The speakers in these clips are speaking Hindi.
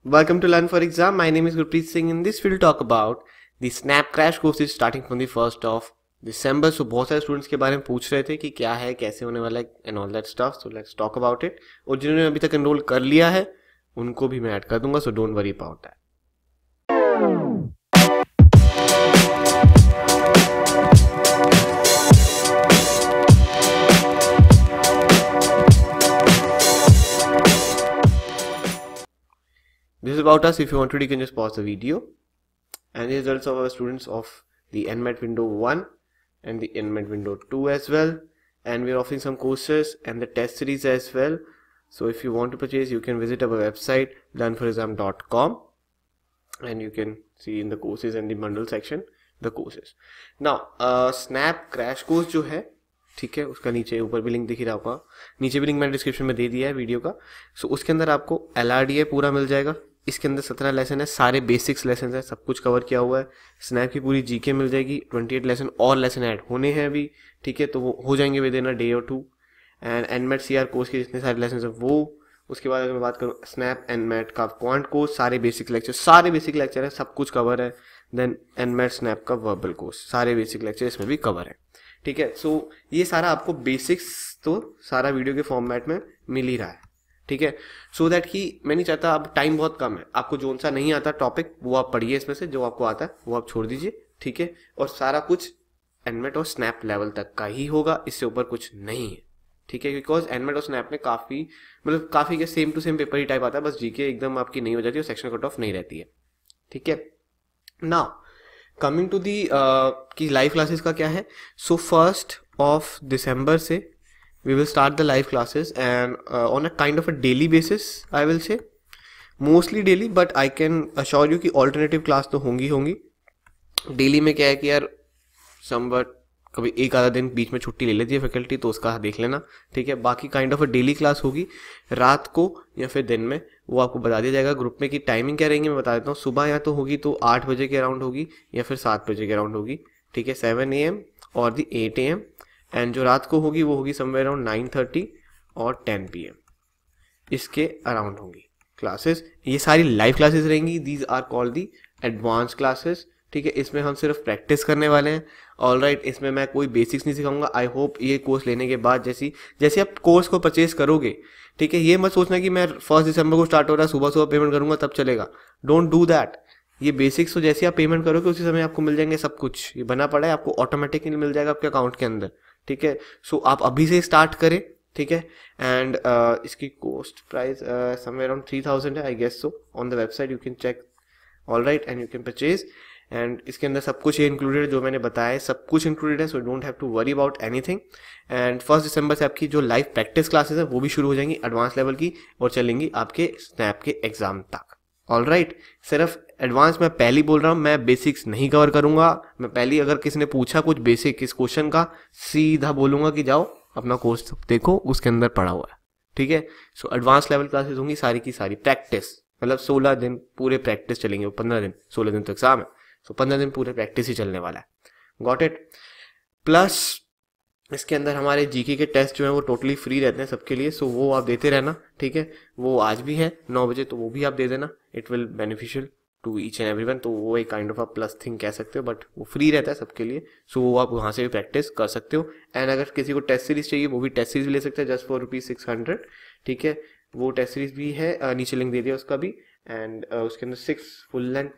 Welcome to Learn for Exam. My name is Gurpreet Singh. In this we'll talk about the Snap Crash course is starting from the 1st of December. So बहुत सारे स्टूडेंट्स के बारे में पूछ रहे थे कि क्या है, कैसे होने वाला है and all that stuff. So let's talk about it. और जिन्होंने अभी तक एनरोल कर लिया है उनको भी मैं ऐड कर दूंगा, so don't worry about that. This is about us. If you want to, you can just pause the video. And the results of our students of the NMAT window 1 and the NMAT window 2 as well. And we are offering some courses and the test series as well. So if you want to purchase, you can visit our website learnforexam.com and you can see in the courses and the bundle section the courses. Now Snap Crash course जो है, ठीक है, उसका नीचे ऊपर भी लिंक दिख रहा होगा, नीचे भी लिंक मैंने डिस्क्रिप्शन में दे दिया है वीडियो का. सो उसके अंदर आपको LRDA पूरा मिल जाएगा. इसके अंदर 17 लेसन है, सारे बेसिक्स लेसन है, सब कुछ कवर किया हुआ है. स्नैप की पूरी जीके मिल जाएगी, 28 लेसन और लेसन ऐड होने हैं अभी, ठीक है, तो वो हो जाएंगे विद इन अ डे और 2. एंड एनमैट CR कोर्स के जितने सारे लेसन है वो. उसके बाद अगर मैं बात करूँ स्नैप एनमैट का क्वांट कोर्स, सारे बेसिक लेक्चर है, सब कुछ कवर है. देन एनमैट स्नैप का वर्बल कोर्स, सारे बेसिक लेक्चर इसमें भी कवर है, ठीक है. सो ये सारा आपको बेसिक्स तो सारा वीडियो के फॉर्मेट में मिल ही रहा है, ठीक है. सो दैट कि मैं नहीं चाहता, अब टाइम बहुत कम है, आपको जो सा नहीं आता टॉपिक वो आप पढ़िए, इसमें से जो आपको आता है वो आप छोड़ दीजिए, ठीक है. और सारा कुछ एनमेट और स्नैप लेवल तक का ही होगा, इससे ऊपर कुछ नहीं है, ठीक है. बिकॉज एनमेट और स्नैप में काफ़ी के सेम टू सेम पेपर ही टाइप आता है, बस जीके एकदम आपकी नहीं हो जाती और सेक्शन कट ऑफ नहीं रहती है, ठीक है. नाउ कमिंग टू दी कि लाइव क्लासेस का क्या है. सो 1st of December से we will start the live classes and on a kind of a daily basis, I will say mostly daily, but I can assure you कि alternative class तो होंगी. डेली में क्या है कि यार somewhat कभी एक आधा दिन बीच में छुट्टी ले लेती है फैकल्टी, तो उसका देख लेना, ठीक है. बाकी kind of a daily class होगी रात को या फिर दिन में, वो आपको बता दिया जाएगा ग्रुप में कि टाइमिंग क्या रहेंगी. मैं बता देता हूँ, सुबह या तो होगी तो 8 बजे के अराउंड होगी या फिर 7 बजे के अराउंड होगी, ठीक है, 7 AM और दी 8 AM. एंड जो रात को होगी वो होगी समवेयर अराउंड 9:30 और 10 PM, इसके अराउंड होंगी क्लासेस. ये सारी लाइव क्लासेस रहेंगी. These are called the advance classes, ठीक है. इसमें हम सिर्फ प्रैक्टिस करने वाले हैं, ऑल राइट. इसमें मैं कोई बेसिक्स नहीं सिखाऊंगा. आई होप ये कोर्स लेने के बाद जैसे आप कोर्स को परचेज करोगे, ठीक है, ये मत सोचना कि मैं 1 दिसंबर को स्टार्ट हो रहा है, सुबह पेमेंट करूंगा तब चलेगा. Don't do that. ये बेसिक्स तो जैसे आप पेमेंट करोगे उसी समय आपको मिल जाएंगे सब कुछ. ये बना पड़ा है, आपको ऑटोमेटिकली मिल जाएगा आपके अकाउंट के अंदर, ठीक है. सो आप अभी से स्टार्ट करें, ठीक है. एंड इसकी कॉस्ट प्राइस समवेयर अराउंड 3000 है, I guess so. On the website you can check, all right, and you can purchase. And इसके अंदर सब कुछ ये इंक्लूडेड है, जो मैंने बताया है सब कुछ इंक्लूडेड है. So don't have to worry about anything. And 1 December से आपकी जो लाइव प्रैक्टिस क्लासेस है वो भी शुरू हो जाएंगी एडवांस लेवल की, और चलेंगी आपके स्नैप के एग्जाम तक, ऑल राइट. सिर्फ एडवांस मैं पहली बोल रहा हूँ, मैं बेसिक्स नहीं कवर करूंगा. मैं पहली, अगर किसी ने पूछा कुछ बेसिक इस क्वेश्चन का, सीधा बोलूंगा कि जाओ अपना कोर्स देखो, उसके अंदर पढ़ा हुआ है, ठीक है. सो एडवांस लेवल क्लासेस होंगी, सारी की सारी प्रैक्टिस, मतलब 16 दिन पूरे प्रैक्टिस चलेंगे. 15 दिन, 16 दिन तो एग्जाम है, सो 15 दिन पूरे प्रैक्टिस ही चलने वाला है. Got it. प्लस इसके अंदर हमारे जीके के टेस्ट जो है वो टोटली फ्री रहते हैं सबके लिए. सो वो आप देते रहना, ठीक है. वो आज भी है 9 बजे, तो वो भी आप दे देना. It will beneficial to each and everyone. तो वो एक kind of a plus thing कह सकते हो, बट वो फ्री रहता है सबके लिए. सो वो आप वहाँ से भी प्रैक्टिस कर सकते हो. एंड अगर किसी को टेस्ट सीरीज चाहिए वो भी टेस्ट सीरीज भी ले सकते हैं, जस्ट फॉर ₹600, ठीक है. वो टेस्ट सीरीज भी है, नीचे लिंक दे दिया उसका भी. एंड उसके अंदर 6 फुल लेंथ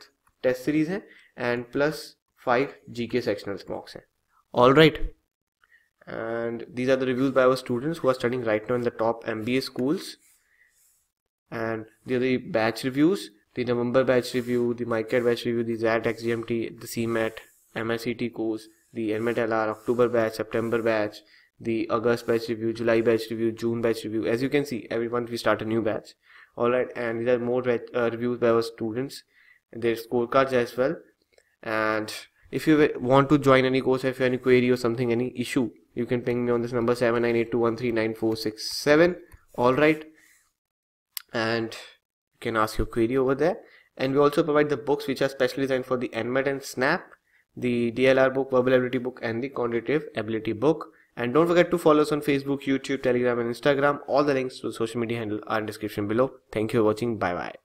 टेस्ट सीरीज है and plus 5 GK sectional mocks हैं, all right. And these are the reviews by our students who are studying right now in the top MBA schools. And these are the batch reviews: the November batch review, the MyCAT batch review, the ZAT XGMT, the CMAT, MICT course, the NMAT LR October batch, September batch, the August batch review, July batch review, June batch review. As you can see, every month we start a new batch, all right. And these are more reviews by our students, their scorecards as well. And if you want to join any course, if you have any query or something, any issue, you can ping me on this number 7982139467, all right. And you can ask your query over there. And we also provide the books which are specially designed for the NMAT and SNAP, the DLR book, verbal ability book, and the quantitative ability book. And don't forget to follow us on Facebook, YouTube, Telegram, and Instagram. All the links to the social media handle are in the description below. Thank you for watching. Bye bye.